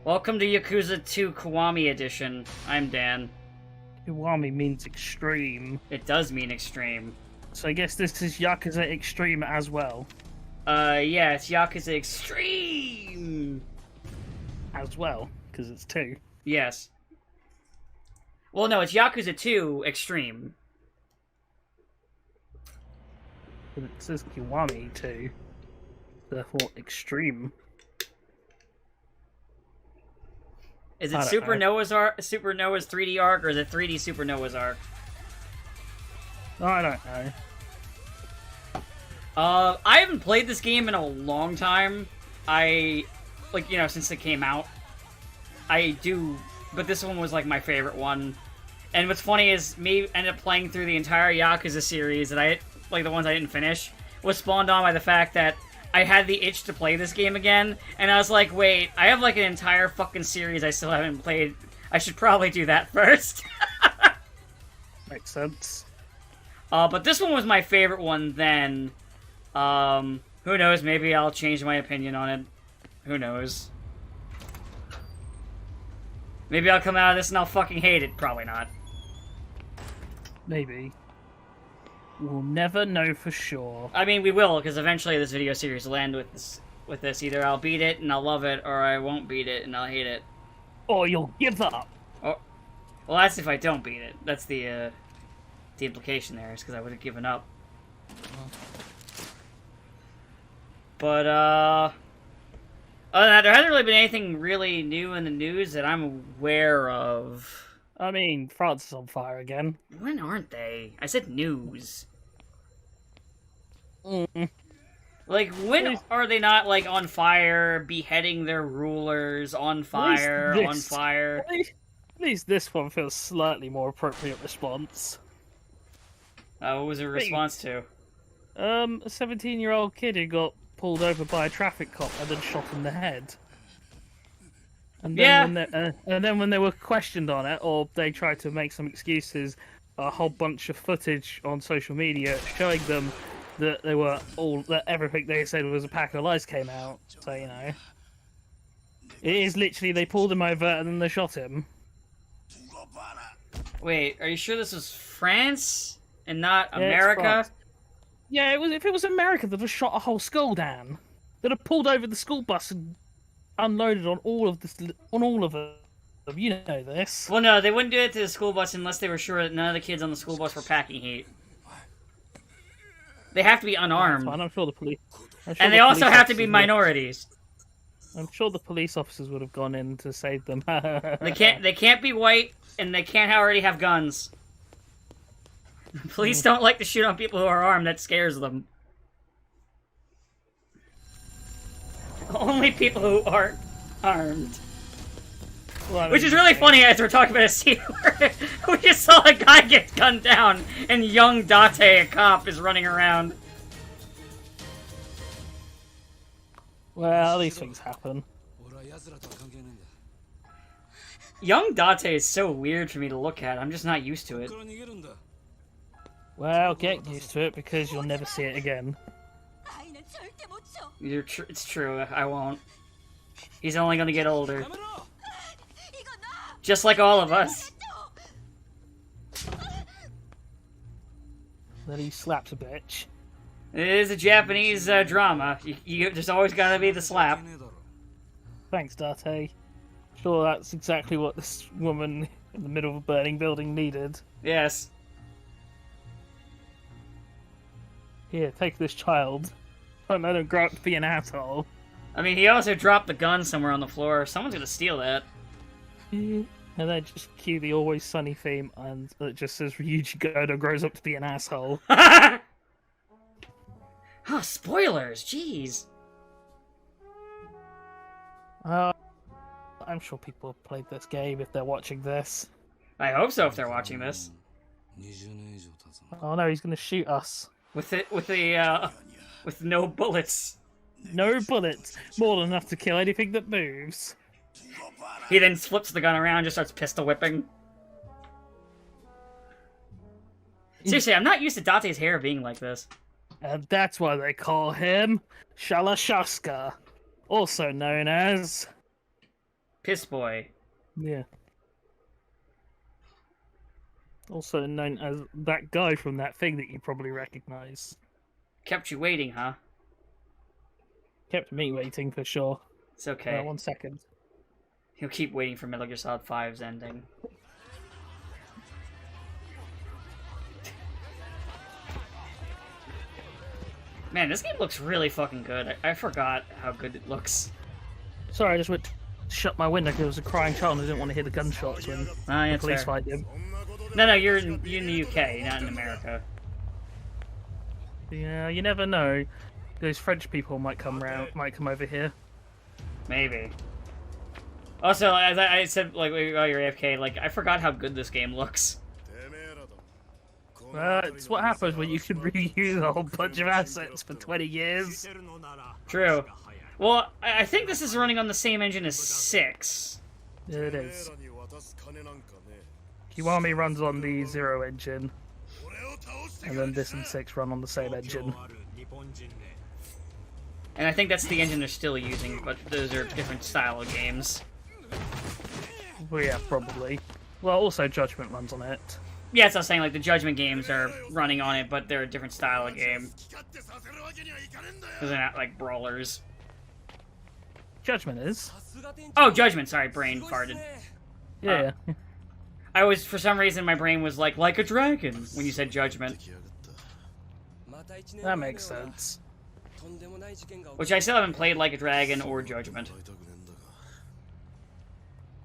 Welcome to Yakuza 2 Kiwami Edition. I'm Dan. Kiwami means extreme. It does mean extreme. So I guess this is Yakuza Extreme as well. Yeah, it's Yakuza Extreme! As well, because it's two. Yes. Well, no, it's Yakuza 2 Extreme. But it says Kiwami too. Therefore, extreme. Is it Super Noah's 3D Arc, or is it 3D Super Noah's Arc? I don't know. I haven't played this game in a long time. Since it came out. I do, but this one was, like, my favorite one. And what's funny is, me ended up playing through the entire Yakuza series, that the ones I didn't finish, was spawned on by the fact that I had the itch to play this game again, and I was like, wait, I have, like, an entire fucking series I still haven't played. I should probably do that first. Makes sense. But this one was my favorite one then. Who knows, maybe I'll change my opinion on it. Who knows? Maybe I'll come out of this and I'll fucking hate it. Probably not. Maybe. We'll never know for sure. I mean, we will, because eventually this video series will end with this. Either I'll beat it and I'll love it, or I won't beat it and I'll hate it. Or you'll give up. Well, that's if I don't beat it. That's the implication there, is because I would have given up. But, other than that, there hasn't really been anything really new in the news that I'm aware of. I mean, France is on fire again. When aren't they? I said news. Like, when are they not, like, on fire, beheading their rulers, on fire, on fire? At least this one feels slightly more appropriate response. What was a response to? A 17-year-old kid who got pulled over by a traffic cop and then shot in the head. And then when they were questioned on it, or they tried to make some excuses, a whole bunch of footage on social media showing them that that everything they said was a pack of lies came out. So, you know, it is literally they pulled him over and then they shot him. Wait, are you sure this was France and not America? Yeah, it was. If it was America, they'd have shot a whole school down. They'd have pulled over the school bus and unloaded on all of them. You know this. Well, no, they wouldn't do it to the school bus unless they were sure that none of the kids on the school bus were packing heat. They have to be unarmed. Fine, I'm sure the police. And they also have to be minorities. I'm sure the police officers would have gone in to save them. They can't be white, and they can't already have guns. Police don't like to shoot on people who are armed. That scares them. Only people who aren't armed. Well, I mean, which is really funny as we're talking about a scene where we just saw a guy get gunned down, and young Date, a cop, is running around. Well, these things happen. Young Date is so weird for me to look at. I'm just not used to it. Well, get used to it, because you'll never see it again. It's true, I won't. He's only gonna get older. Just like all of us. Then he slaps a bitch. It is a Japanese drama. There's always gotta be the slap. Thanks, Date. Sure, that's exactly what this woman in the middle of a burning building needed. Yes. Here, take this child. Don't let him grow up to be an asshole. I mean, he also dropped the gun somewhere on the floor. Someone's gonna steal that. And then just cue the Always Sunny theme, and it just says Ryuji Goto grows up to be an asshole. Oh, spoilers! Jeez. I'm sure people have played this game if they're watching this. I hope so if they're watching this. Oh no, he's gonna shoot us. With no bullets. No bullets. More than enough to kill anything that moves. He then flips the gun around and just starts pistol whipping. Seriously, I'm not used to Date's hair being like this. And that's why they call him Shalashaska, also known as Piss Boy. Yeah. Also known as that guy from that thing that you probably recognize. Kept you waiting, huh? Kept me waiting for sure. It's okay. 1 second. He'll keep waiting for Metal Gear Solid 5's ending. Man, this game looks really fucking good. I forgot how good it looks. Sorry, I just went to shut my window because there was a crying child and I didn't want to hear the gunshots when the police fight him. No, you're in the UK, not in America. Yeah, you never know. Those French people might come over here. Maybe. Also, as I said, like, while you're AFK, like, I forgot how good this game looks. It's what happens when you can reuse a whole bunch of assets for 20 years. True. Well, I think this is running on the same engine as 6. It is. Kiwami runs on the 0 engine. And then this and 6 run on the same engine. And I think that's the engine they're still using, but those are different style of games. Well, yeah, probably. Well, also Judgment runs on it. Yeah, that's what I was saying, like, the Judgment games are running on it, but they're a different style of game. They're not, like, brawlers. Judgment is. Oh, Judgment, sorry, brain farted. Yeah. I was, for some reason, my brain was like a dragon, when you said Judgment. That makes sense. Which I still haven't played Like a Dragon or Judgment.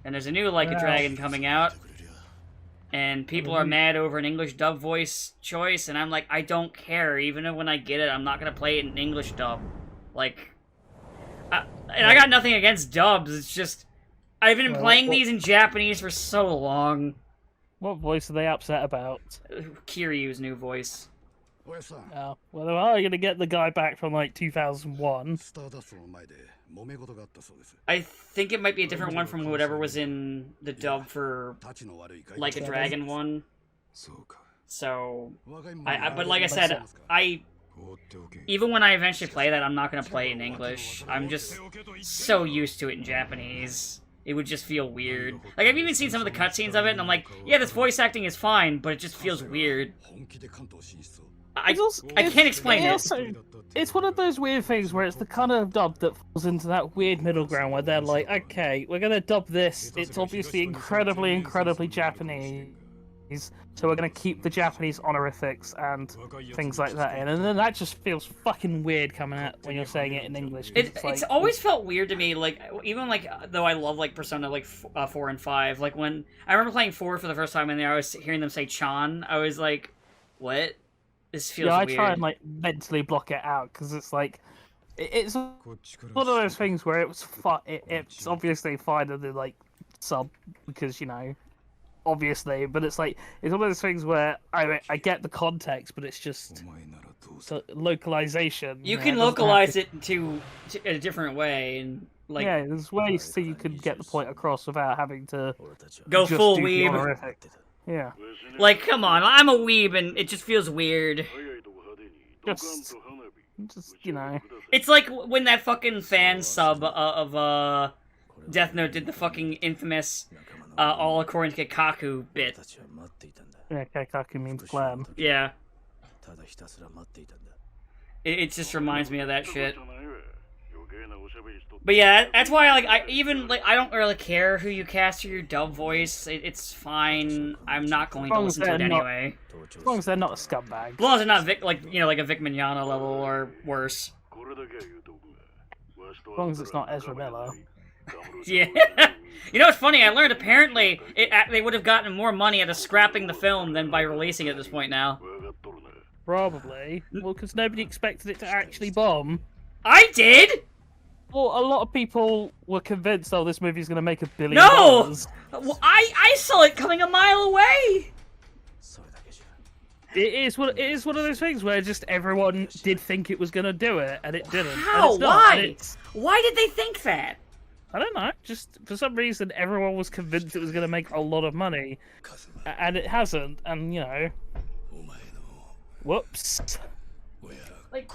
And there's a new Like a Dragon coming out. And people are mad over an English dub voice choice, and I'm like, I don't care. Even when I get it, I'm not gonna play it in English dub. Like, and I got nothing against dubs. It's just I've been playing these in Japanese for so long. What voice are they upset about? Kiryu's new voice. Oh, well, they are gonna get the guy back from like 2001. I think it might be a different one from whatever was in the dub for Like a Dragon one. So, but like I said, even when I eventually play that, I'm not gonna play it in English. I'm just so used to it in Japanese. It would just feel weird. Like, I've even seen some of the cutscenes of it, and I'm like, yeah, this voice acting is fine, but it just feels weird. I can't explain it. It's one of those weird things where it's the kind of dub that falls into that weird middle ground where they're like, okay, we're gonna dub this. It's obviously incredibly Japanese, so we're gonna keep the Japanese honorifics and things like that in, and then that just feels fucking weird coming out when you're saying it in English. It's always felt weird to me, like, even like, though I love like Persona like 4 and 5, like when I remember playing 4 for the first time and I was hearing them say Chan, I was like, what? This feels weird. I try and like mentally block it out because it's like it's one of those things where it's obviously fine to do like sub because obviously, but it's like it's one of those things where I get the context, but it's just localization. You can localize it to a different way, and like there's ways so you can get the point across without having to go full weeb. Yeah. Like, come on, I'm a weeb and it just feels weird. Just It's like when that fucking fan sub of Death Note did the fucking infamous all according to Kikaku bit. Yeah, Kikaku means plan. Yeah. It just reminds me of that shit. But yeah, that's why I don't really care who you cast for your dub voice. It's fine. I'm not going to listen to it anyway. As long as they're not a scumbag. As long as they're not like a Vic Mignogna level or worse. As long as it's not Ezra Miller. Yeah. You know what's funny? I learned apparently they would have gotten more money out of scrapping the film than by releasing it at this point now. Probably. Well, because nobody expected it to actually bomb. I did! Well, a lot of people were convinced, this movie's going to make $1 billion. No! Well, I saw it coming a mile away! It is one of those things where just everyone did think it was going to do it, and it didn't. How? Why? Why did they think that? I don't know. Just, for some reason, everyone was convinced it was going to make a lot of money, and it hasn't, and, whoops. Like...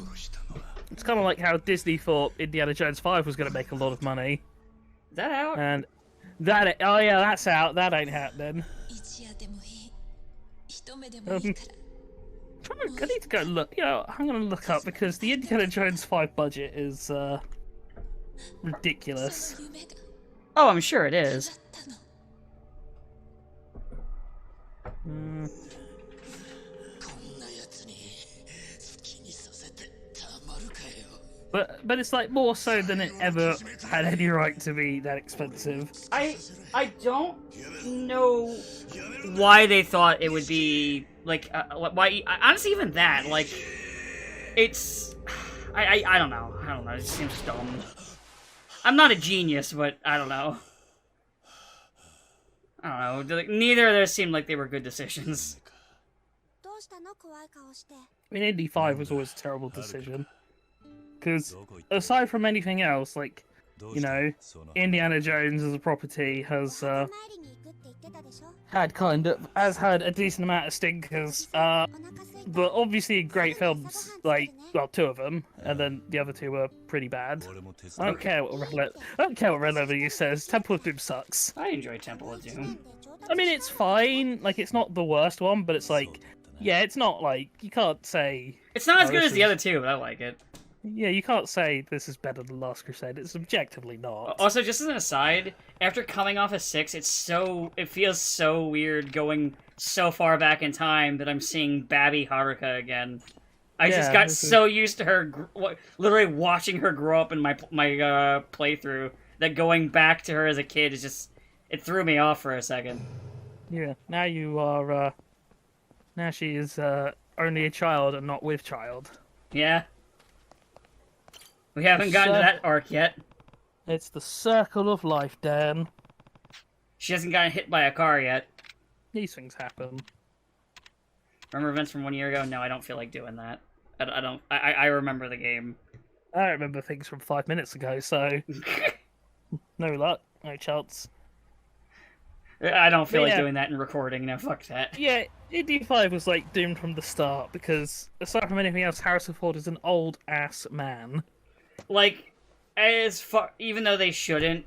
It's kind of like how Disney thought Indiana Jones 5 was going to make a lot of money. Is that out? And Oh yeah, that's out. That ain't happening. I need to go look. I'm gonna look up because the Indiana Jones 5 budget is ridiculous. Oh, I'm sure it is. But it's like more so than it ever had any right to be that expensive. I don't know why they thought it would be like why honestly even that like it's I don't know it just seems dumb. I'm not a genius, but I don't know. Neither of those seemed like they were good decisions. I mean, Indy 5 was always a terrible decision. Because, aside from anything else, like, Indiana Jones as a property has had a decent amount of stinkers. But obviously great films, like, well, 2 of them, and then the other 2 were pretty bad. I don't care what Red Leather says. Temple of Doom sucks. I enjoy Temple of Doom. I mean, it's fine. Like, it's not the worst one, but it's like, yeah, it's not like, you can't say... It's not as good as the other 2, but I like it. Yeah, you can't say this is better than Last Crusade. It's objectively not. Also, just as an aside, after coming off of 6, it feels so weird going so far back in time that I'm seeing Babby Haruka again. I just got so used to her, literally watching her grow up in my playthrough, that going back to her as a kid is just, it threw me off for a second. Yeah, now you are, now she is only a child and not with child. Yeah. We haven't gotten to that arc yet. It's the circle of life, Dan. She hasn't gotten hit by a car yet. These things happen. Remember events from 1 year ago? No, I don't feel like doing that. I remember the game. I remember things from 5 minutes ago, so... no luck, no chance. I don't feel like doing that in recording, no, fuck that. Yeah, Indy 5 was, like, doomed from the start, because, aside from anything else, Harrison Ford is an old-ass man. Like, even though they shouldn't,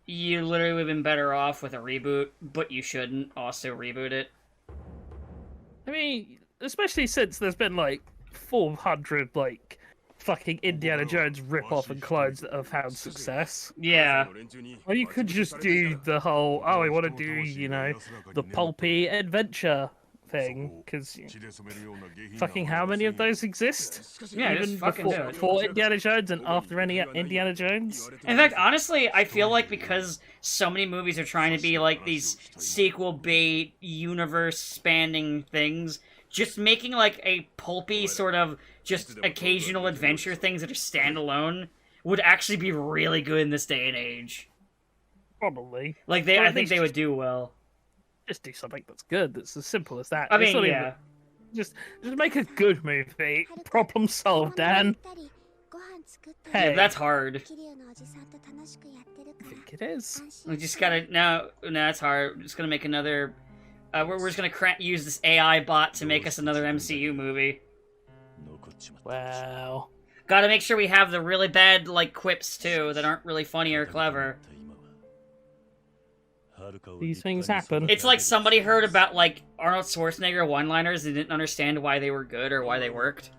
you literally would have been better off with a reboot, but you shouldn't also reboot it. I mean, especially since there's been, like, 400, like, fucking Indiana Jones rip-off and clones that have found success. Yeah. Or you could just do the whole, oh, I want to do, the pulpy adventure thing, because fucking how many of those exist? Yeah, even just fucking do it. Before Indiana Jones and after any Indiana Jones? In fact, honestly, I feel like because so many movies are trying to be like these sequel bait, universe-spanning things, just making like a pulpy sort of just occasional adventure things that are standalone would actually be really good in this day and age. Probably. Like, I think they would do well. Just do something that's good. That's as simple as that. I mean, yeah. Just make a good movie. Problem solved, Dan. Hey, yeah, that's hard. I think it is. We just gotta no, it's hard. We're just gonna make another. We're just gonna use this AI bot to make us another MCU movie. Wow. Gotta make sure we have the really bad like quips too that aren't really funny or clever. These things happen. It's like somebody heard about like Arnold Schwarzenegger one-liners and didn't understand why they were good or why they worked.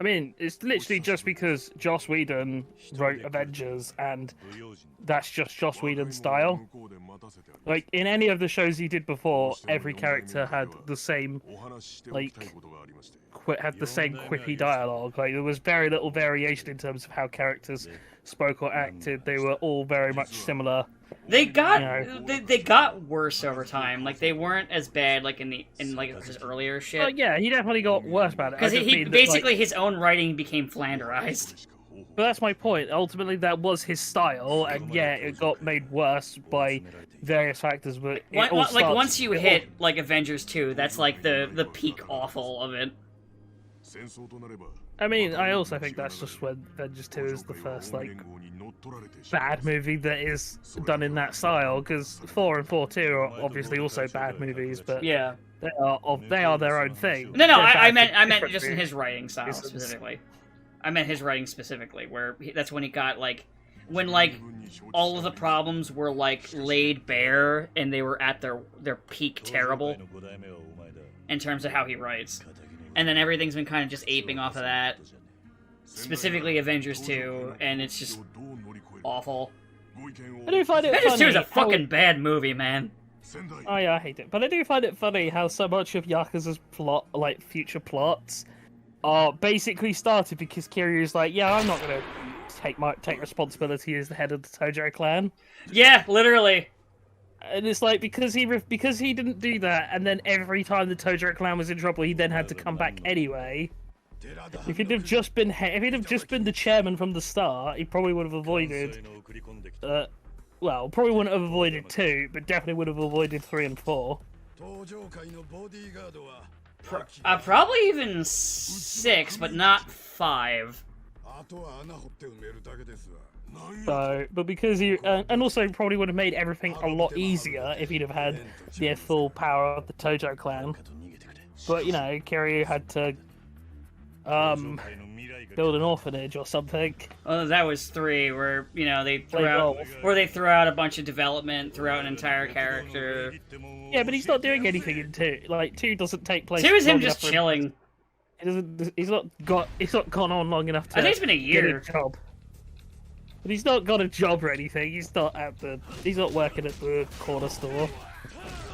I mean, it's literally just because Joss Whedon wrote Avengers, and that's just Joss Whedon's style. Like, in any of the shows he did before, every character had the same, like, quippy dialogue. Like, there was very little variation in terms of how characters spoke or acted. They were all very much similar. They got they got worse over time. Like, they weren't as bad like in his earlier shit. Oh yeah, he definitely got worse about it. Because he basically his own writing became flanderized. But that's my point. Ultimately, that was his style, and yeah, it got made worse by various factors. But once you hit like Avengers 2, that's like the peak awful of it. I mean, I also think that's just when Avengers 2 is the first, like, bad movie that is done in that style, because 4 and 4-2 are obviously also bad movies, but yeah, they are their own thing. No, I meant just in his writing style specifically. I meant his writing specifically, where that's when he got, like, when, like, all of the problems were, like, laid bare, and they were at their peak terrible, in terms of how he writes. And then everything's been kind of just aping off of that. Specifically Avengers 2, and it's just awful. I do find it Avengers funny 2 is a fucking bad movie, man. Oh yeah, I hate it. But I do find it funny how so much of Yakuza's plot, like future plots, are basically started because Kiryu's like, yeah, I'm not gonna take responsibility as the head of the Tojo clan. Yeah, literally. And it's like because he didn't do that, and then every time the Tojo clan was in trouble, he then had to come back anyway. If he'd have just been the chairman from the start, he probably would have avoided. Well, probably wouldn't have avoided 2, but definitely would have avoided 3 and 4. Probably even 6, but not 5. So, but because he, and also probably would have made everything a lot easier if he'd have had the full power of the Tojo clan. But you know, Kiryu had to build an orphanage or something. Well, that was 3, where you know they threw out a bunch of development, throughout an entire character. Yeah, but he's not doing anything in 2. Like 2 doesn't take place. 2 is him just chilling. He's not gone on long enough to. I think it's been a year. Get a job. But he's not got a job or anything. He's not working at the corner store.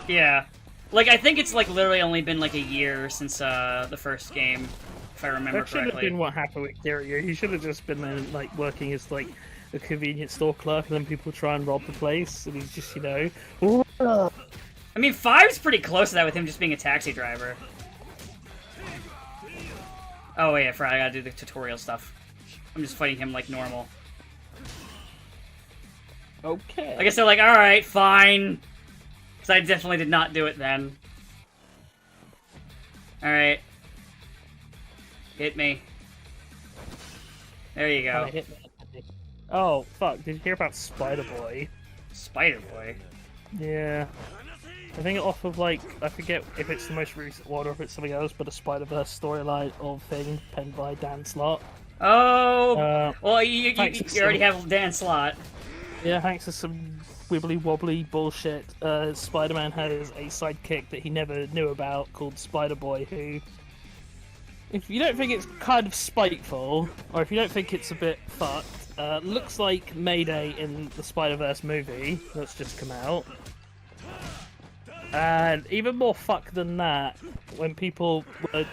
Yeah, like I think it's like literally only been like a year since the first game, if I remember correctly. That should have been what happened with Kiryu. He should have just been like working as like a convenience store clerk, and then people try and rob the place, and he's just, you know. I mean, 5's pretty close to that with him just being a taxi driver. Oh wait, I forgot. I gotta do the tutorial stuff. I'm just fighting him like normal. Okay. I guess they're like, alright, fine. Because I definitely did not do it then. Alright. Hit me. There you go. Oh, fuck. Did you hear about Spider-Boy? Spider-Boy? Yeah. I think off of, like, I forget if it's the most recent one or if it's something else, but a Spider-Verse storyline or thing penned by Dan Slott. Oh! Well, you already have Dan Slott. Yeah, thanks to some wibbly-wobbly bullshit, Spider-Man has a sidekick that he never knew about called Spider-Boy, who, if you don't think it's kind of spiteful, or if you don't think it's a bit fucked, looks like Mayday in the Spider-Verse movie that's just come out. And even more fucked than that, when people were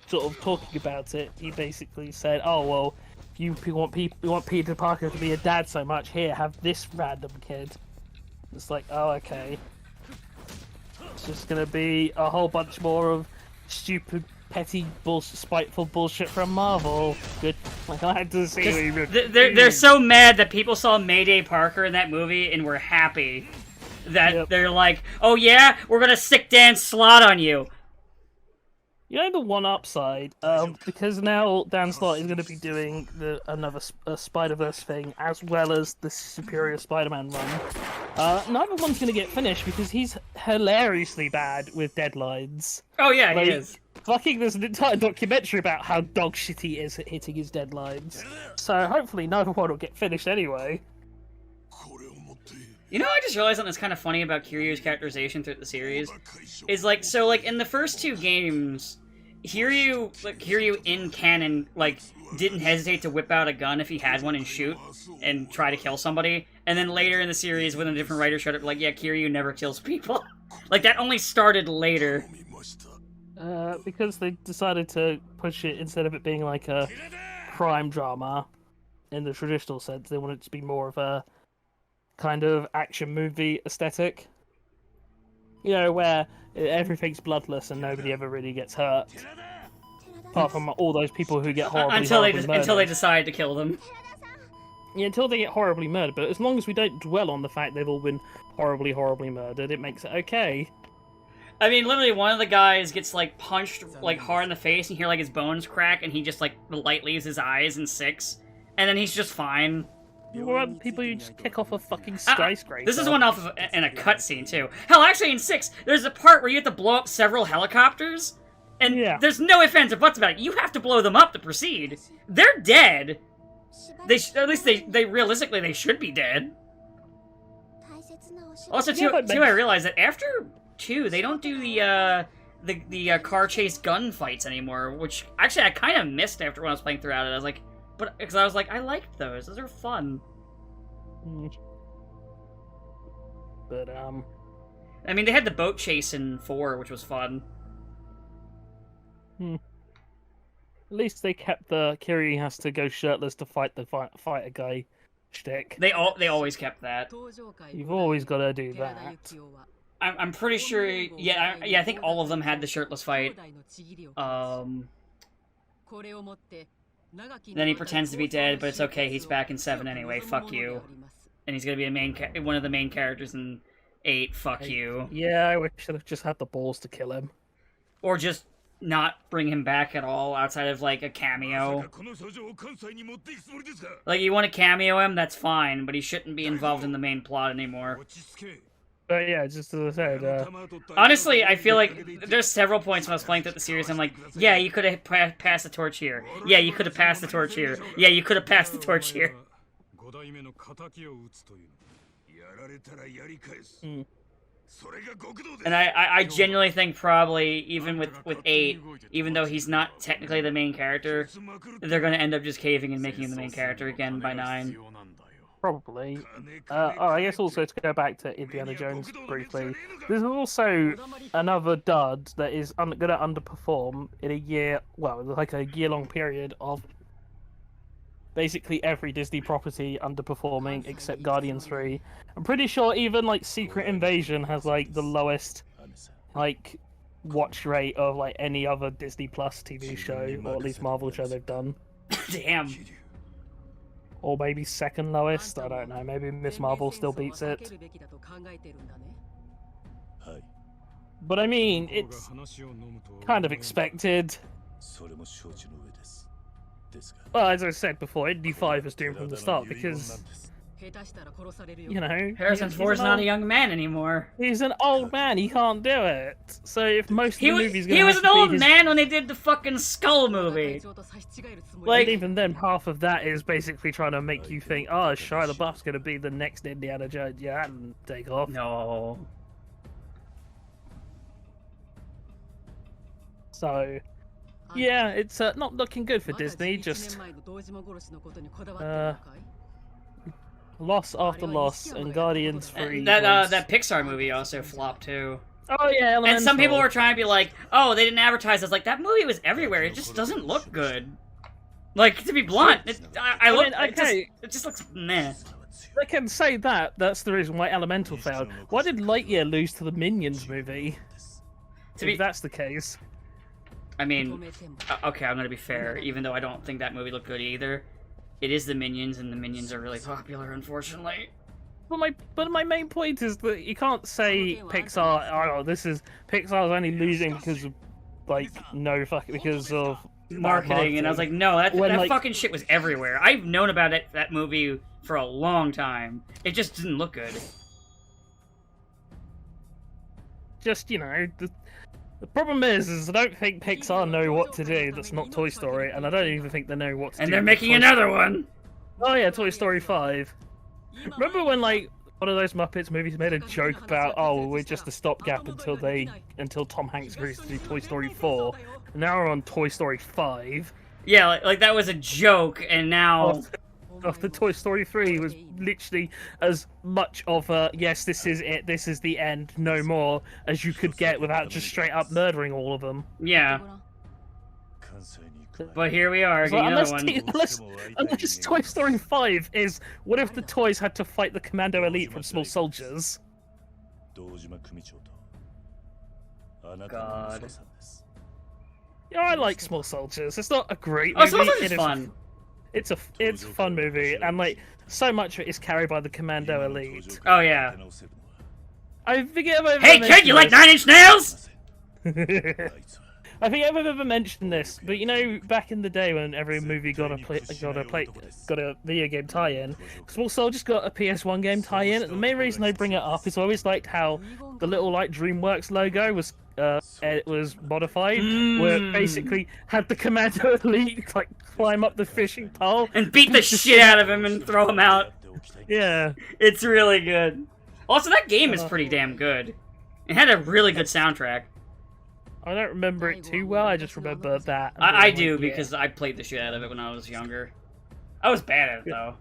sort of talking about it, he basically said, oh, well, you want Peter Parker to be a dad so much, here, have this random kid. It's like, oh, okay. It's just gonna be a whole bunch more of stupid, petty, spiteful bullshit from Marvel. Good. Like, I had to see. They're so mad that people saw Mayday Parker in that movie and were happy that they're like, oh yeah, we're gonna stick Dan Slott on you. You know the one upside, because now Dan Slott is going to be doing another Spider-Verse thing, as well as the Superior Spider-Man run. Neither one's going to get finished because he's hilariously bad with deadlines. Oh yeah, like, he is. Fucking, there's an entire documentary about how dog shit he is at hitting his deadlines. So hopefully neither one will get finished anyway. You know, I just realized something that's kind of funny about Kiryu's characterization throughout the series is like, so like in the first 2 games, Kiryu in canon like didn't hesitate to whip out a gun if he had one and shoot and try to kill somebody, and then later in the series when a different writer showed up, like, yeah, Kiryu never kills people. Like that only started later. Because they decided to push it, instead of it being like a crime drama in the traditional sense, they wanted it to be more of a kind of action movie aesthetic, you know, where everything's bloodless and nobody ever really gets hurt, apart from all those people who get horribly murdered. Until they decide to kill them. Yeah, until they get horribly murdered. But as long as we don't dwell on the fact they've all been horribly murdered, it makes it okay. I mean, literally, one of the guys gets like punched like hard in the face, and you hear like his bones crack, and he just like the light leaves his eyes in 6, and then he's just fine. What about people who just kick off a fucking skyscraper? This is one off of in a cutscene too. Hell, actually in 6, there's a part where you have to blow up several helicopters, and there's no ifs, ands, or buts about it. You have to blow them up to proceed. They're dead. At least they realistically they should be dead. Also, too, I realized that after 2, they don't do the car chase gun fights anymore, which actually I kind of missed after when I was playing throughout it. I was like, because I was like, I liked those. Those are fun. But I mean, they had the boat chase in 4, which was fun. At least they kept the Kiryu has to go shirtless to fight the fighter guy shtick. They always kept that. You've always got to do that. I'm pretty sure. Yeah, I think all of them had the shirtless fight. Then he pretends to be dead, but it's okay. He's back in 7 anyway. Fuck you. And he's gonna be one of the main characters in 8. Fuck you. Yeah, I wish I have just had the balls to kill him, or just not bring him back at all outside of like a cameo. Like, you want to cameo him, that's fine, but he shouldn't be involved in the main plot anymore. But yeah, just as I said, honestly, I feel like there's several points when I was playing through the series, I'm like, yeah, you could have passed the torch here. Yeah, you could have passed the torch here. Yeah, you could have passed the torch here. And I genuinely think probably, even with 8, even though he's not technically the main character, they're going to end up just caving and making him the main character again by 9. Probably. I guess also to go back to Indiana Jones briefly, there's also another dud that is going to underperform in a year, well, like a year-long period of basically every Disney property underperforming except Guardians 3. I'm pretty sure even like Secret Invasion has like the lowest like watch rate of like any other Disney Plus TV show, or at least Marvel show they've done. Damn. Or maybe second lowest, I don't know, maybe Miss Marvel still beats it. But I mean, it's kind of expected. Well, as I said before, Indy 5 was doomed from the start because, you know, Harrison Ford's not a young man anymore. He's an old man, he can't do it. So if most of the movie's he was an old man when they did the fucking Skull movie. Like, and even then, half of that is basically trying to make you think, oh, Shia LaBeouf's going to be the next Indiana Jones. Yeah, that didn't take off. No. So, yeah, it's not looking good for Disney, just loss after loss, and Guardians 3 that Pixar movie also flopped too. Oh yeah, Elemental. And some people were trying to be like, oh, they didn't advertise. I was like, that movie was everywhere, it just doesn't look good. Like, to be blunt, it just looks meh. They can say that, that's the reason why Elemental failed. Why did Lightyear lose to the Minions movie? If that's the case. I mean, okay, I'm gonna be fair, even though I don't think that movie looked good either. It is the Minions, and the Minions are really popular, unfortunately. But my main point is that you can't say Pixar, oh, Pixar's only losing because of, like, because of marketing. And I was like, no, that fucking shit was everywhere. I've known about that movie for a long time. It just didn't look good. Just, you know, the problem is I don't think Pixar know what to do that's not Toy Story, and I don't even think they know what to do. And they're making another one! Oh yeah, Toy Story 5. Remember when, like, one of those Muppets movies made a joke about, oh, we're just a stopgap until Tom Hanks agrees to do Toy Story 4, and now we're on Toy Story 5. Yeah, like that was a joke, and now... After Toy Story 3 was literally as much of a, yes, this is it, this is the end, no more, as you could get without just straight up murdering all of them. Yeah. But here we are, getting another one. Unless Toy Story 5 is, what if the toys had to fight the Commando Elite from Small Soldiers? God. Yeah, I like Small Soldiers. It's not a great movie. Oh, Small Soldiers is fun. It's a fun movie, and like so much of it is carried by the Commando Elite. Oh yeah. I forget if Hey kid, you like 9 Inch Nails? I think I've ever mentioned this, but you know, back in the day when every movie got a video game tie-in, Small Soldiers got a PS1 game tie-in. And the main reason I bring it up is I always liked how the little like DreamWorks logo was it was modified, where it basically had the Commando Elite like climb up the fishing pole and beat the shit out of him and throw him out. Yeah, It's really good. Also, that game is pretty damn good. It had a really good soundtrack. I don't remember it too well. I just remember that. I do because I played the shit out of it when I was younger. I was bad at it though.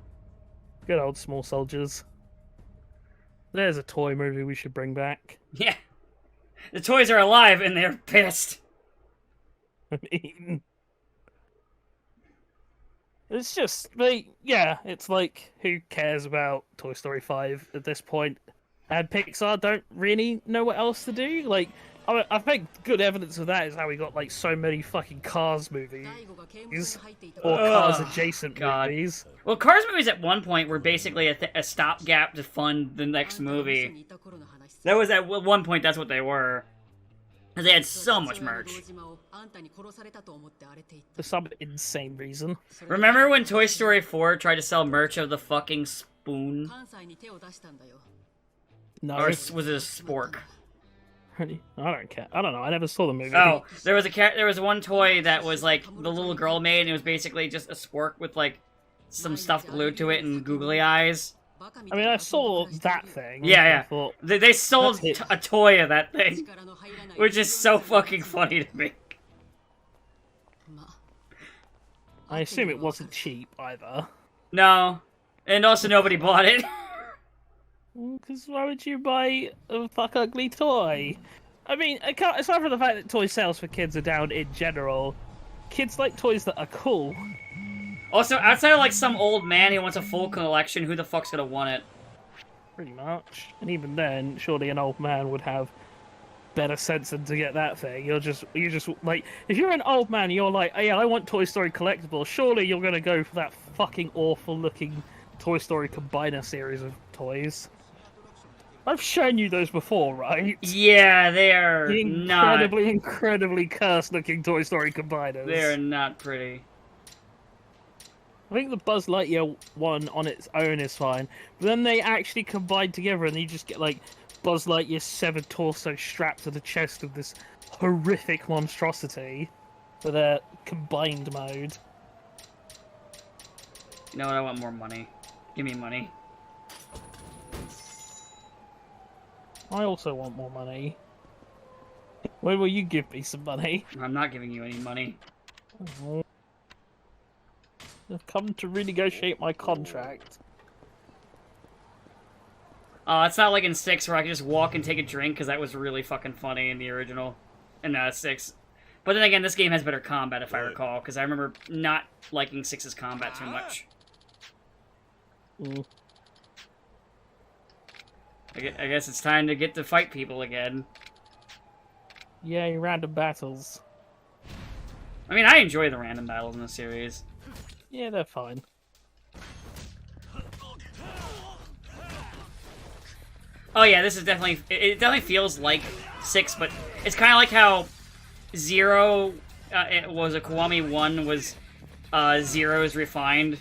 Good old Small Soldiers. There's a toy movie we should bring back. Yeah. The toys are alive and they're pissed. I mean, it's just like, yeah, it's like, who cares about Toy Story 5 at this point? And Pixar don't really know what else to do. Like, I think good evidence of that is how we got like so many fucking Cars movies or Cars adjacent movies. Well, Cars movies at one point were basically a stopgap to fund the next movie. That was at one point. That's what they were. They had so much merch. For some insane reason. Remember when Toy Story 4 tried to sell merch of the fucking spoon? No. Or was it a spork? I don't care. I don't know. I never saw the movie. Oh, there was one toy that was like the little girl made, and it was basically just a spork with like some stuff glued to it and googly eyes. I mean, I saw that thing. Yeah. Thought, they sold a toy of that thing, which is so fucking funny to me. I assume it wasn't cheap either. No, and also nobody bought it. Because why would you buy a fuck ugly toy? I mean, aside from the fact that toy sales for kids are down in general, kids like toys that are cool. Also, outside of like some old man who wants a full collection, who the fuck's gonna want it? Pretty much. And even then, surely an old man would have better sense than to get that thing. You just like, if you're an old man, you're like, oh, yeah, I want Toy Story collectibles. Surely you're gonna go for that fucking awful looking Toy Story Combiner series of toys. I've shown you those before, right? Yeah, they are the incredibly cursed-looking Toy Story combiners. They are not pretty. I think the Buzz Lightyear one on its own is fine, but then they actually combine together, and you just get like Buzz Lightyear's severed torso strapped to the chest of this horrific monstrosity for their combined mode. You know what? I want more money. Give me money. I also want more money. When will you give me some money? I'm not giving you any money. Oh. I've come to renegotiate my contract. Oh, it's not like in 6 where I can just walk and take a drink, because that was really fucking funny in the original. In 6. But then again, this game has better combat, if I recall, because I remember not liking 6's combat too much. I guess it's time to get to fight people again. Yay, random battles. I mean, I enjoy the random battles in the series. Yeah, they're fine. Oh yeah, this is definitely... It definitely feels like 6, but it's kind of like how 0 it was a Kiwami 1 was 0's refined.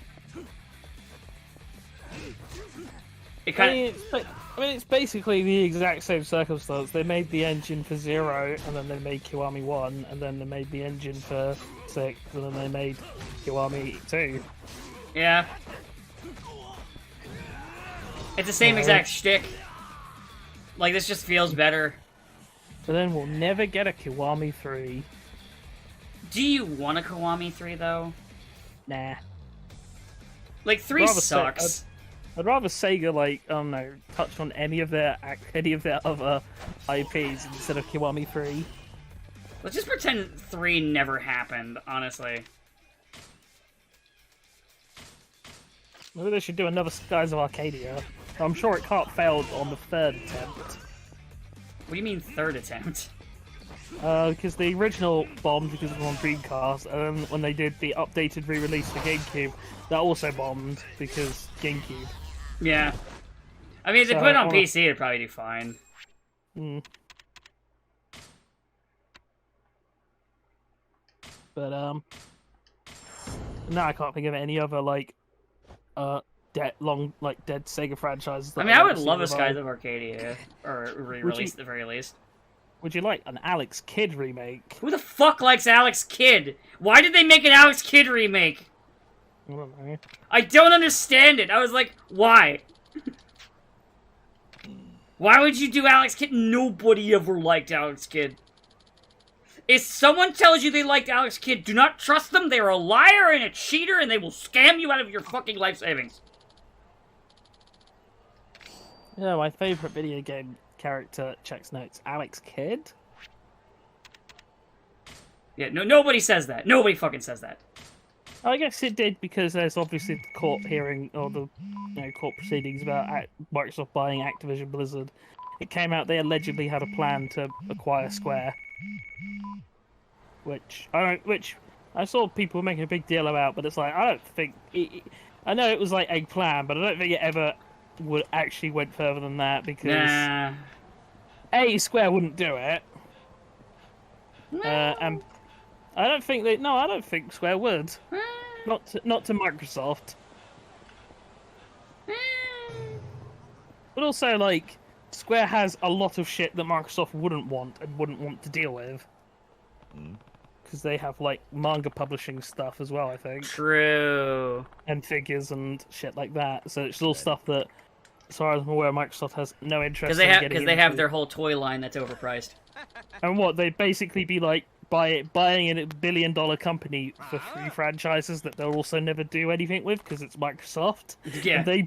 It kind of... I mean, it's basically the exact same circumstance. They made the engine for 0, and then they made Kiwami 1, and then they made the engine for 6, and then they made Kiwami 2. Yeah. It's the same exact shtick. Like, this just feels better. But then we'll never get a Kiwami 3. Do you want a Kiwami 3, though? Nah. Like, 3 sucks. I'd rather Sega, like, I don't know, touch on any of their other IPs instead of Kiwami 3. Let's just pretend 3 never happened, honestly. Maybe they should do another Skies of Arcadia. I'm sure it can't fail on the 3rd attempt. What do you mean 3rd attempt? Because the original bombed because it was on Dreamcast, and then when they did the updated re-release for GameCube, that also bombed because GameCube. Yeah. I mean, if they put it on PC, it'd probably do fine. But, no, I can't think of any other, like, dead Sega franchises. I mean, I would love a Skies of Arcadia, or re-release at the very least. Would you like an Alex Kidd remake? Who the fuck likes Alex Kidd? Why did they make an Alex Kidd remake? I don't know. I don't understand it. I was like, why? Why would you do Alex Kidd? Nobody ever liked Alex Kidd. If someone tells you they liked Alex Kidd, do not trust them. They're a liar and a cheater, and they will scam you out of your fucking life savings. Yeah, my favorite video game character checks notes. Alex Kidd? Yeah, no, nobody says that. Nobody fucking says that. I guess it did because there's obviously the court hearing or the court proceedings about Microsoft buying Activision Blizzard. It came out they allegedly had a plan to acquire Square, which I saw people making a big deal about, but it's like I don't think I know it was like a plan, but I don't think it ever actually went further than that because Square wouldn't do it, and I don't think I don't think Square would. Not to Microsoft. But also, like, Square has a lot of shit that Microsoft wouldn't want and wouldn't want to deal with. Because they have, like, manga publishing stuff as well, I think. True. And figures and shit like that. So it's all stuff that, as far as I'm aware, Microsoft has no interest in getting into. Because they have their whole toy line that's overpriced. And what, they'd basically be like, buying a billion-dollar company for free franchises that they'll also never do anything with because it's Microsoft. Yeah. And they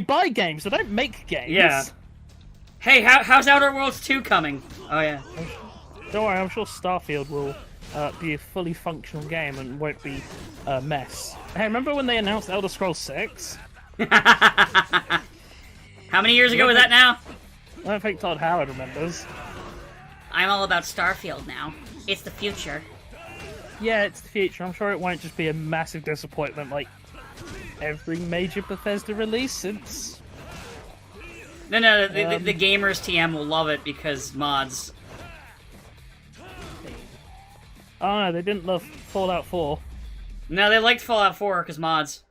buy games. They don't make games. Yeah. Hey, how's Outer Worlds 2 coming? Oh yeah. Don't worry, I'm sure Starfield will be a fully functional game and won't be a mess. Hey, remember when they announced Elder Scrolls 6? How many years ago was that now? I don't think Todd Howard remembers. I'm all about Starfield now. It's the future. Yeah, it's the future. I'm sure it won't just be a massive disappointment like every major Bethesda release since. No, the gamers TM will love it because mods. Oh no, they didn't love Fallout 4. No, they liked Fallout 4 because mods.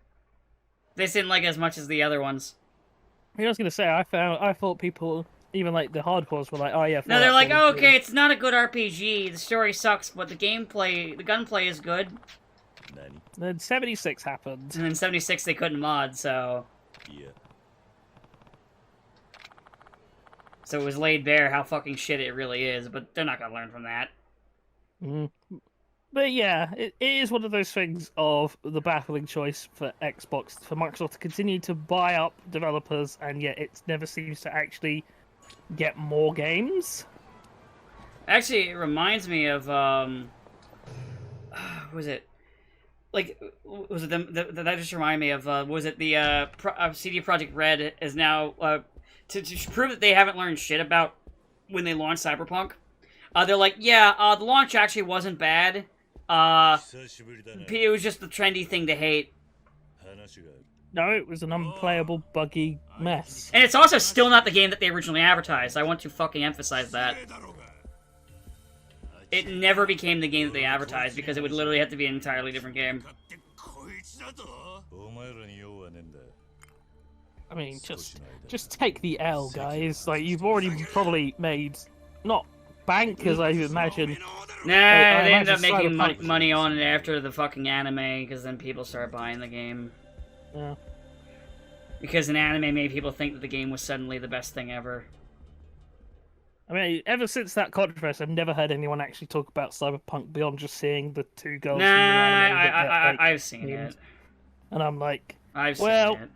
They didn't like it as much as the other ones. I was gonna say, I thought people, even like the hardcores, were like, oh yeah. No, they're like, oh, okay, it's not a good RPG. The story sucks, but the gameplay, the gunplay is good. Then 76 happened. And then 76 they couldn't mod, so. Yeah. So it was laid bare how fucking shit it really is, but they're not gonna learn from that. But yeah, it is one of those things of the baffling choice for Xbox, for Microsoft to continue to buy up developers, and yet it never seems to actually get more games. Actually, it reminds me of, was it? Like, was it that just reminded me of, was it the, CD Projekt Red is now, to prove that they haven't learned shit about when they launched Cyberpunk. They're like, yeah, the launch actually wasn't bad. It was just the trendy thing to hate. No, it was an unplayable, buggy mess. And it's also still not the game that they originally advertised. I want to fucking emphasize that. It never became the game that they advertised because it would literally have to be an entirely different game. I mean, just take the L, guys. Like, you've already probably made, not bank, as I imagine. Nah, they ended up making money on it after the fucking anime, because then people started buying the game. Yeah. Because an anime made people think that the game was suddenly the best thing ever. I mean, ever since that controversy, I've never heard anyone actually talk about Cyberpunk beyond just seeing the two girls. Nah, I've seen it. And I'm like, I've seen it.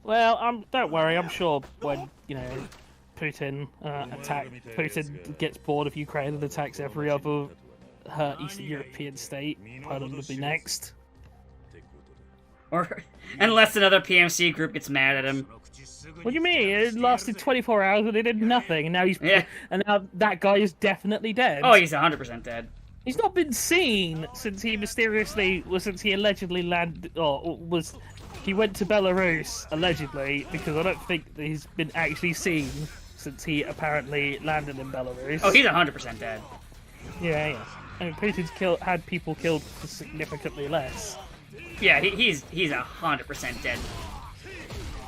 Well, don't worry. I'm sure when Putin gets bored of Ukraine and attacks every other Eastern European state, Poland will be next. Or unless another PMC group gets mad at him. What do you mean? It lasted 24 hours and they did nothing, and now and now that guy is definitely dead. Oh, he's 100% dead. He's not been seen since he allegedly landed, he went to Belarus, allegedly, because I don't think that he's been actually seen since he apparently landed in Belarus. Oh, he's 100% dead. Yeah. I mean, Putin's had people killed for significantly less. Yeah, he's 100% dead.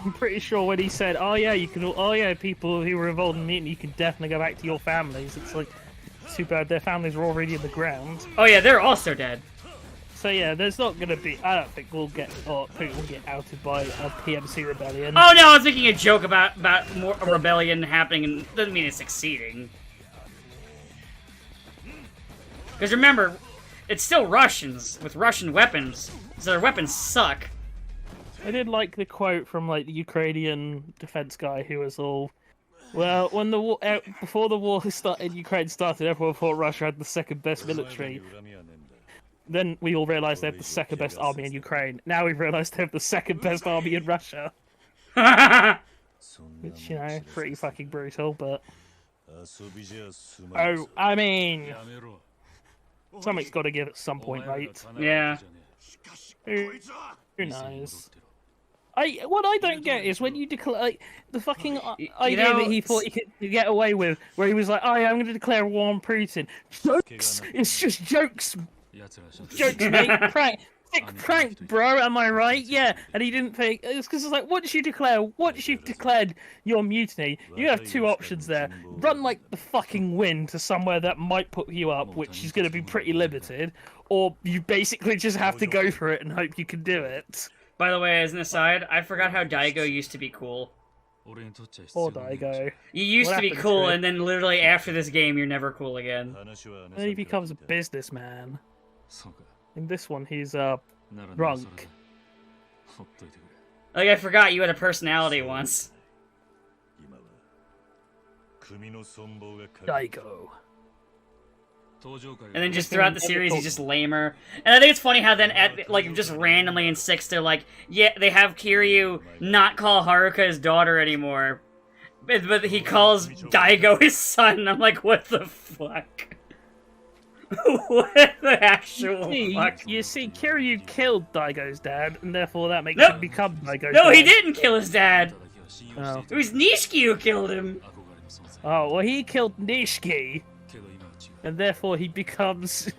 I'm pretty sure when he said, "Oh yeah, you can," "Oh yeah, people who were involved in mutiny, you can definitely go back to your families." It's like, too bad their families were already in the ground. Oh yeah, they're also dead. So yeah, there's not gonna be. I don't think we'll get outed by a PMC rebellion. Oh no, I was making a joke about more a rebellion happening, and doesn't mean it's succeeding. Because remember, it's still Russians with Russian weapons, so their weapons suck. I did like the quote from like the Ukrainian defense guy who was all, well, when the war before the war started, Ukraine started, everyone thought Russia had the second best military. Then we all realised they have the second best army in Ukraine. Now we've realised they have the second best army in Russia. Which, you know, pretty fucking brutal, but... Oh, I mean... Something's got to give at some point, right? Yeah. Who knows? What I don't get is when you declare, like, the fucking idea that he thought he could get away with, where he was like, "Oh yeah, I'm going to declare war on Putin." Jokes! It's just jokes! Jokes, mate. Prank, bro. Am I right? Yeah. And he didn't think it's because it's like, once you've declared your mutiny, you have two options there: run like the fucking wind to somewhere that might put you up, which is going to be pretty limited, or you basically just have to go for it and hope you can do it. By the way, as an aside, I forgot how Daigo used to be cool. Poor Daigo. You used to be cool, and then literally after this game, you're never cool again. Then he becomes a businessman. In this one, he's drunk. Like, I forgot you had a personality once. Daigo. And then just throughout the series, he's just lamer. And I think it's funny how then, just randomly in 6, they're like, yeah, they have Kiryu not call Haruka his daughter anymore. But he calls Daigo his son. I'm like, what the fuck? What the actual fuck? You see, Kiryu killed Daigo's dad, and therefore that makes him become Daigo's dad. No, he didn't kill his dad! Oh. It was Nishiki who killed him! Oh, well, he killed Nishiki. And therefore he becomes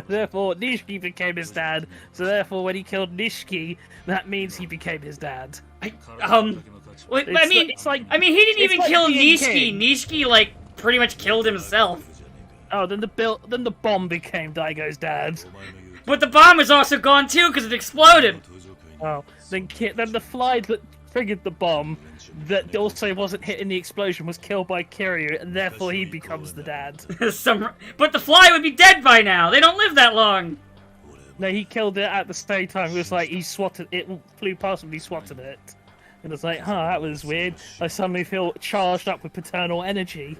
therefore Nishiki became his dad, so therefore when he killed Nishiki, that means he became his dad. He didn't even kill Nishiki. Nishiki, like, pretty much killed himself. Oh, then the bomb became Daigo's dad. But the bomb was also gone too, because it exploded! Oh, then the fly that triggered the bomb, that also wasn't hit in the explosion, was killed by Kiryu, and therefore he becomes the dad. But the fly would be dead by now! They don't live that long! No, he killed it at the same time. It was like, he swatted it, flew past and he swatted it. And it's like, huh, that was weird. I suddenly feel charged up with paternal energy.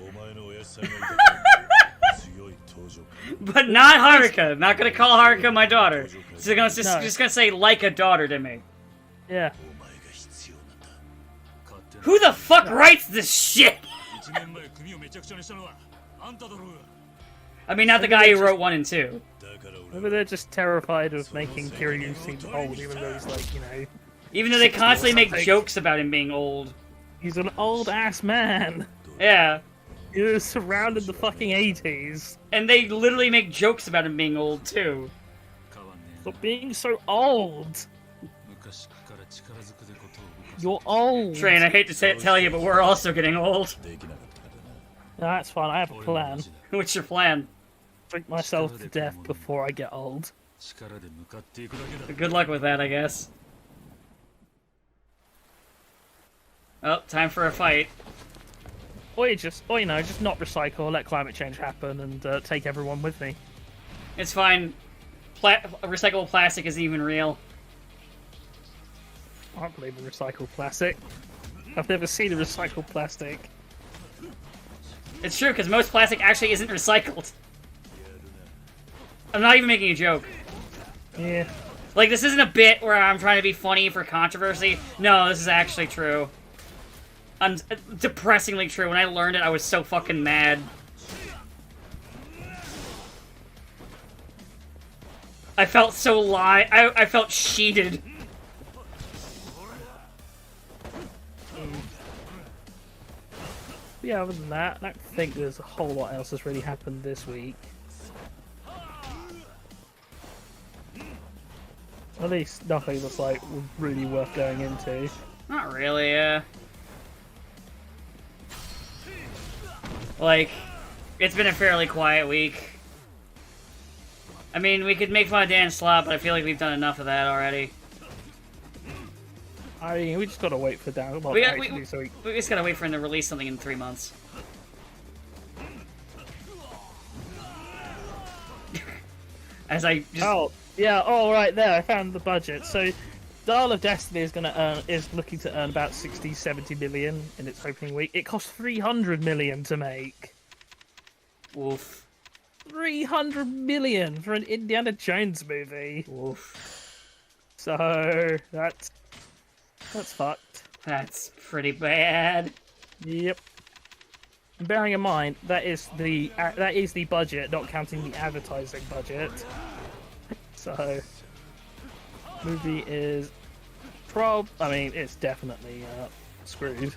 But not Haruka. Not gonna call Haruka my daughter. She's just gonna say, like a daughter to me. Yeah. Who the fuck writes this shit? I mean, not the guy who wrote 1 and 2. Maybe they're just terrified of making Kiryu seem old, even though he's like, you know... Even though they constantly make jokes about him being old. He's an old-ass man. Yeah. He was surrounded the fucking 80s. And they literally make jokes about him being old, too. Stop being so old. You're old. Train, I hate to tell you, but we're also getting old. No, that's fine. I have a plan. What's your plan? Drink myself to death before I get old. Good luck with that, I guess. Oh, time for a fight. Or just not recycle, let climate change happen, and take everyone with me. It's fine. Recyclable plastic isn't even real. I don't believe in recycled plastic. I've never seen a recycled plastic. It's true, because most plastic actually isn't recycled. I'm not even making a joke. Yeah. Like, this isn't a bit where I'm trying to be funny for controversy. No, this is actually true. Depressingly true. When I learned it, I was so fucking mad. I felt so I felt cheated. Yeah, other than that, I don't think there's a whole lot else that's really happened this week. At least nothing that's like really worth going into. Not really, like, it's been a fairly quiet week. I mean, we could make fun of Dan Slott, but I feel like we've done enough of that already. I mean, we just gotta wait for Dan. Well, We just gotta wait for him to release something in 3 months. As I just... Oh, yeah, oh, right there, I found the budget. So, Dial of Destiny is looking to earn about 60-70 million in its opening week. It cost 300 million to make. Oof. 300 million for an Indiana Jones movie. Oof. So, that's fucked. That's pretty bad. Yep. And bearing in mind, that is the budget, not counting the advertising budget. So, movie is it's definitely screwed.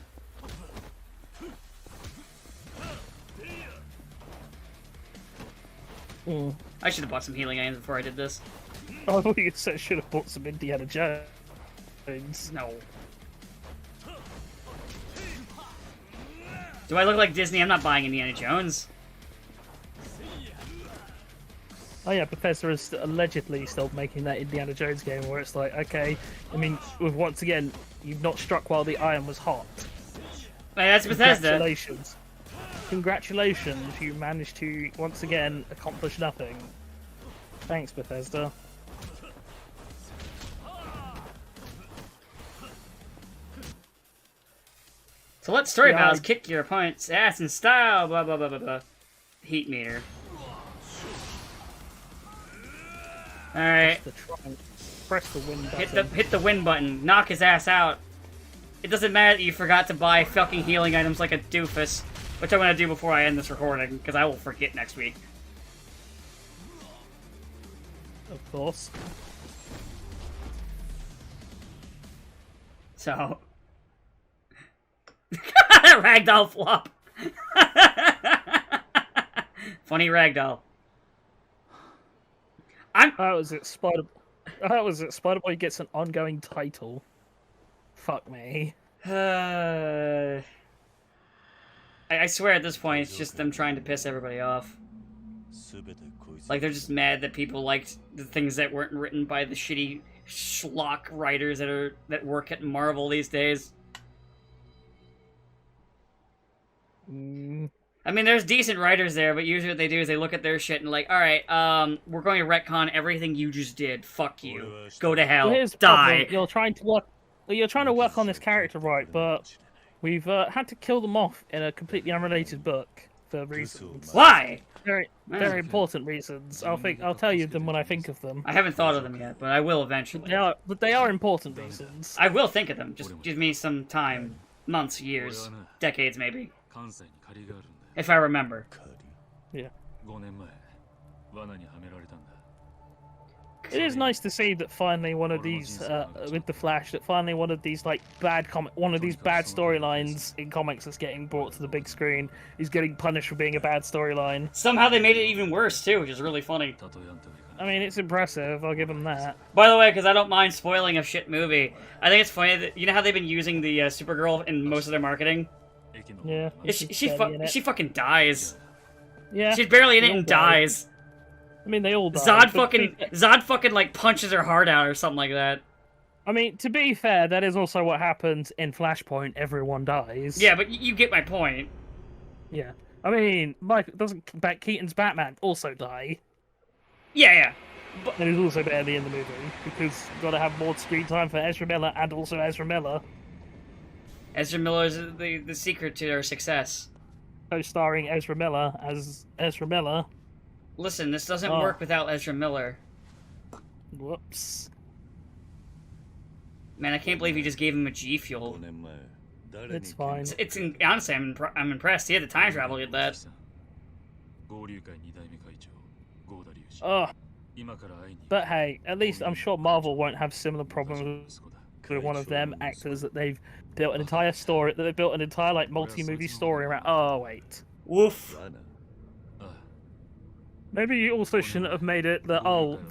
I should have bought some healing items before I did this. I thought you said should have bought some Indiana Jones. No. Do I look like Disney? I'm not buying Indiana Jones. Oh yeah, Bethesda is allegedly still making that Indiana Jones game where it's like, okay, I mean, once again, you've not struck while the iron was hot. Hey, that's Bethesda. Congratulations. Congratulations, you managed to, once again, accomplish nothing. Thanks, Bethesda. So let story battles kick your opponent's ass in style, blah blah blah blah blah. Heat meter. Alright. Press the win button. Hit the win button. Knock his ass out. It doesn't matter that you forgot to buy fucking healing items like a doofus, which I'm gonna do before I end this recording, because I will forget next week. Of course. So... Ragdoll flop. Funny ragdoll. That was it. Spider-Boy gets an ongoing title. Fuck me. I swear at this point it's just them trying to piss everybody off. Like they're just mad that people liked the things that weren't written by the shitty schlock writers that work at Marvel these days. I mean, there's decent writers there, but usually what they do is they look at their shit and like, alright, we're going to retcon everything you just did. Fuck you. Go to hell. Well, die. You're trying to work on this character right, but we've had to kill them off in a completely unrelated book for reasons. Why? Very important reasons. I'll tell you them when I think of them. I haven't thought of them yet, but I will eventually. But they are important reasons. I will think of them. Just give me some time. Months, years, decades maybe. If I remember. Yeah. It is nice to see that finally one of these, with the Flash, that finally one of these like bad storylines in comics that's getting brought to the big screen is getting punished for being a bad storyline. Somehow they made it even worse too, which is really funny. I mean, it's impressive. I'll give them that. By the way, because I don't mind spoiling a shit movie, I think it's funny that you know how they've been using the Supergirl in most of their marketing. Yeah. She fucking dies. Yeah. She's barely in it and dies. I mean, they all die. Zod fucking like punches her heart out or something like that. I mean, to be fair, that is also what happens in Flashpoint. Everyone dies. Yeah, but you get my point. Yeah. I mean, doesn't Keaton's Batman also die? Yeah. But... And he's also barely in the movie because you've got to have more screen time for Ezra Miller and also Ezra Miller. Ezra Miller is the secret to their success. Co-starring Ezra Miller as Ezra Miller. Listen, this doesn't work without Ezra Miller. Whoops. Man, I can't believe he just gave him a G Fuel. It's fine. Honestly, I'm impressed. He had the time travel, did that. But hey, at least I'm sure Marvel won't have similar problems with one of them actors that they've built an entire story, that they've built an entire like multi-movie story around. Oh wait. Woof. Maybe you also shouldn't have made it that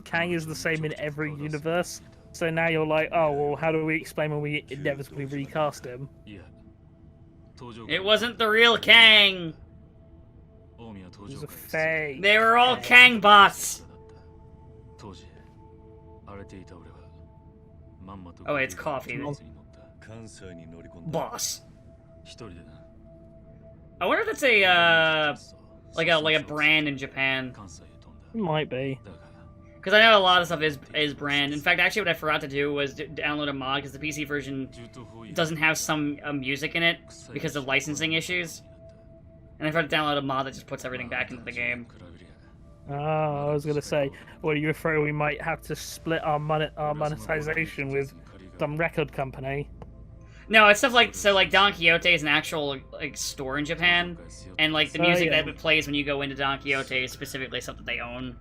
Kang is the same in every universe. So now you're like, oh well, how do we explain when we inevitably recast him? It wasn't the real Kang. It was a fake. They were all Kang bots. Oh wait, it's coffee. Boss. I wonder if that's a like a brand in Japan. It might be. Because I know a lot of stuff is brand. In fact, actually, what I forgot to do was download a mod because the PC version doesn't have some music in it because of licensing issues. And I forgot to download a mod that just puts everything back into the game. Oh, I was gonna say, what are you afraid we might have to split our monetization with some record company? No, it's stuff like Don Quixote is an actual like store in Japan, and like the music that it plays when you go into Don Quixote is specifically something they own.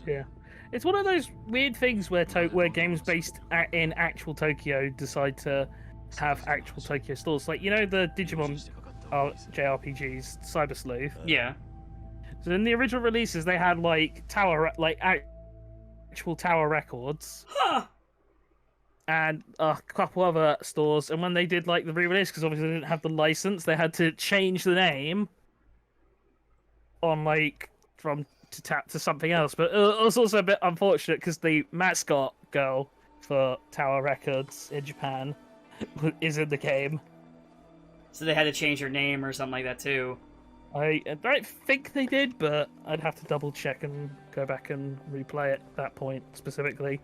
Yeah, it's one of those weird things where games based in actual Tokyo decide to have actual Tokyo stores. Like, you know, the Digimon JRPGs, Cyber Sleuth. Yeah. So in the original releases, they had like actual Tower Records. Huh. And a couple other stores, and when they did like the re-release, because obviously they didn't have the license, they had to change the name on like from to something else. But it was also a bit unfortunate because the mascot girl for Tower Records in Japan is in the game. So they had to change her name or something like that too. I don't think they did, but I'd have to double check and go back and replay it at that point specifically.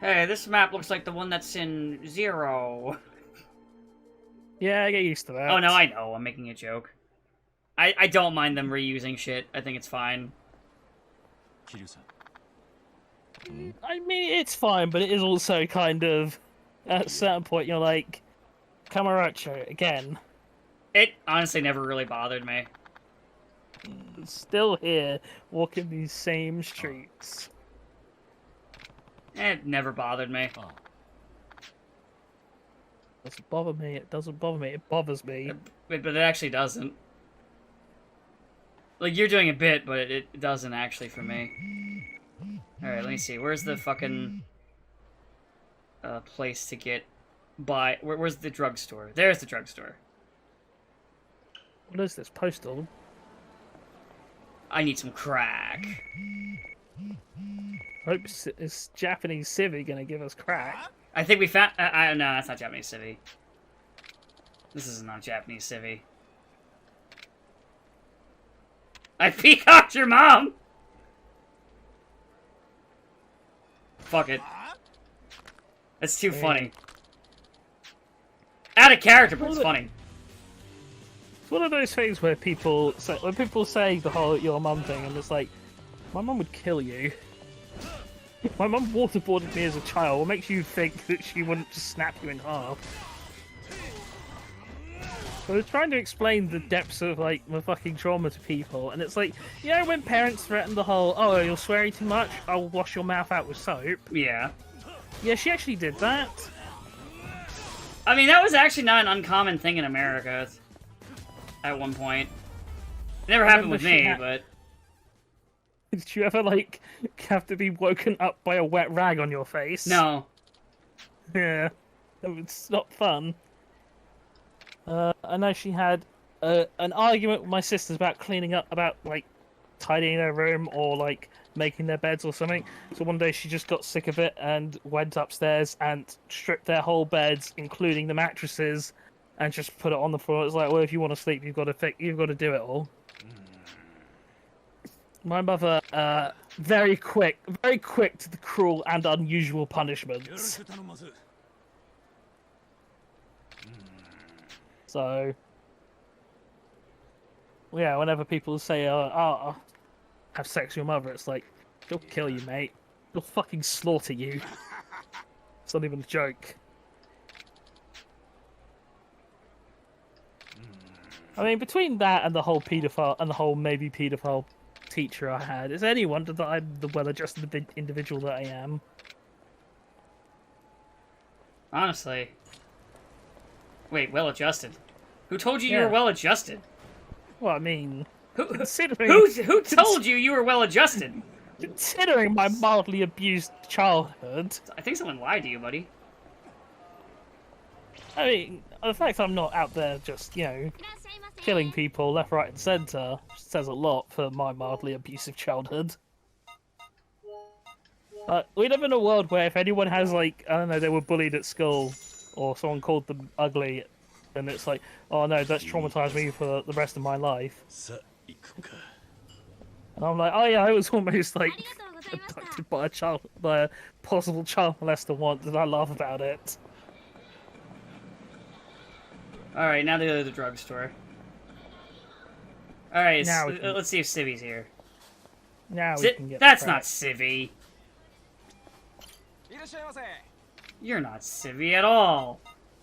Hey, this map looks like the one that's in Zero. Yeah, I get used to that. Oh no, I know. I'm making a joke. I don't mind them reusing shit. I think it's fine. I mean, it's fine, but it is also kind of, at a certain point, you're like, Kamaracho, again. It honestly never really bothered me. Still here, walking these same streets. It never bothered me. It doesn't bother me, it doesn't bother me, it bothers me. But it actually doesn't. Like, you're doing a bit, but it doesn't actually for me. Alright, let me see. Where's the fucking place to get buy? Where's the drugstore? There's the drugstore. What is this? Postal? I need some crack. Hope is Japanese civvy gonna give us crack? I think we found. No, that's not Japanese civvy. This is not Japanese civvy. I peacocked your mom! Fuck it. That's too funny. Out of character, but it's funny. It's one of those things where people say the whole your mum thing, and it's like, my mum would kill you. My mum waterboarded me as a child. What makes you think that she wouldn't just snap you in half? I was trying to explain the depths of like my fucking trauma to people, and it's like, you know, when parents threaten the whole, "Oh, you're swearing too much. I'll wash your mouth out with soap." Yeah. Yeah, she actually did that. I mean, that was actually not an uncommon thing in America. At one point, it never happened with me, but. Did you ever like have to be woken up by a wet rag on your face? No. Yeah, it's not fun. I know she had an argument with my sisters about cleaning up, about like tidying their room or like making their beds or something. So one day she just got sick of it and went upstairs and stripped their whole beds, including the mattresses, and just put it on the floor. It's like, well, if you want to sleep, you've got to do it all. My mother, very quick to the cruel and unusual punishments. So, yeah, whenever people say, "Oh, have sex with your mother," it's like, she'll kill you, mate. She'll fucking slaughter you. It's not even a joke. I mean, between that and the whole paedophile and the whole maybe paedophile teacher I had, is any wonder that I'm the well-adjusted individual that I am? Honestly. Wait, well-adjusted? Who told you you were well-adjusted? Well, I mean, Considering Who told you were well adjusted? considering my mildly abused childhood, I think someone lied to you, buddy. I mean, the fact I'm not out there just, killing people left, right, and centre says a lot for my mildly abusive childhood. We live in a world where if anyone has, like, I don't know, they were bullied at school, or someone called them ugly, and it's like, oh no, that's traumatized me for the rest of my life. And I'm like, oh yeah, I was almost, like, abducted by a possible child molester once, and I laugh about it. Alright, now to go to the drugstore. Alright, Now let's see if Civi's here. Now we can get That's not Civi. You're not Civi at all.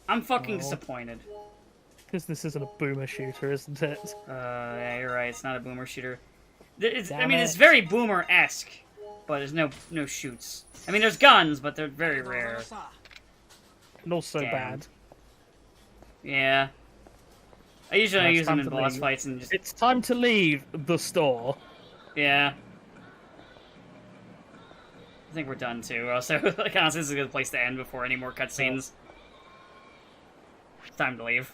I'm fucking disappointed. Because this isn't a boomer shooter, isn't it? Yeah, you're right. It's not a boomer shooter. I mean, it's very boomer-esque, but there's no shoots. I mean, there's guns, but they're very rare. And also Damn. bad. Yeah. I usually use them in boss fights and just... It's time to leave the store. Yeah. I think we're done, too. Also, like, honestly, this is a good place to end before any more cutscenes. It's time to leave.